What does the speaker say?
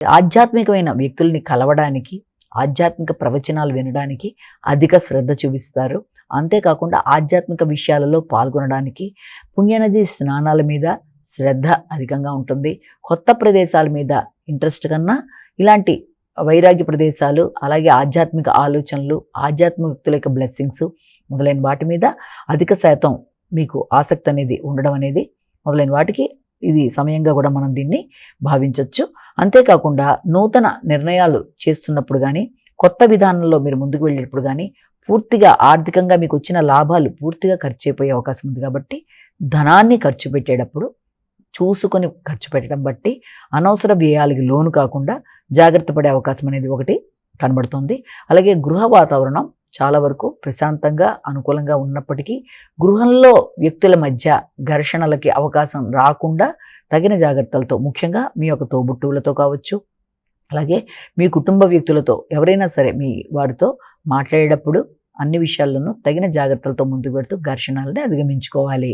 ఆధ్యాత్మికమైన వ్యక్తుల్ని కలవడానికి, ఆధ్యాత్మిక ప్రవచనాలు వినడానికి అధిక శ్రద్ధ చూపిస్తారు. అంతేకాకుండా ఆధ్యాత్మిక విషయాలలో పాల్గొనడానికి, పుణ్యనది స్నానాల మీద శ్రద్ధ అధికంగా ఉంటుంది. కొత్త ప్రదేశాల మీద ఇంట్రెస్ట్ కన్నా ఇలాంటి వైరాగ్య ప్రదేశాలు, అలాగే ఆధ్యాత్మిక ఆలోచనలు, ఆధ్యాత్మిక వ్యక్తుల యొక్క బ్లెస్సింగ్స్ మొదలైన వాటి మీద అధిక శాతం మీకు ఆసక్తి అనేది ఉండడం అనేది మొదలైన వాటికి ఇది సమయంగా కూడా మనం దీన్ని భావించవచ్చు. అంతేకాకుండా నూతన నిర్ణయాలు చేస్తున్నప్పుడు కానీ, కొత్త విధానంలో మీరు ముందుకు వెళ్ళేటప్పుడు కానీ, పూర్తిగా ఆర్థికంగా మీకు వచ్చిన లాభాలు పూర్తిగా ఖర్చు అయిపోయే అవకాశం ఉంది. కాబట్టి ధనాన్ని ఖర్చు పెట్టేటప్పుడు చూసుకొని ఖర్చు పెట్టడం బట్టి అనవసర వ్యయాలకి లోను కాకుండా జాగ్రత్త పడే అవకాశం అనేది ఒకటి కనబడుతుంది. అలాగే గృహ వాతావరణం చాలా వరకు ప్రశాంతంగా అనుకూలంగా ఉన్నప్పటికీ గృహంలో వ్యక్తుల మధ్య ఘర్షణలకి అవకాశం రాకుండా తగిన జాగ్రత్తలతో, ముఖ్యంగా మీ యొక్క తోబుట్టువులతో కావచ్చు, అలాగే మీ కుటుంబ వ్యక్తులతో ఎవరైనా సరే మీ వారితో మాట్లాడేటప్పుడు అన్ని విషయాల్లోనూ తగిన జాగ్రత్తలతో ముందుకు పెడుతూ ఘర్షణలని అధిగమించుకోవాలి.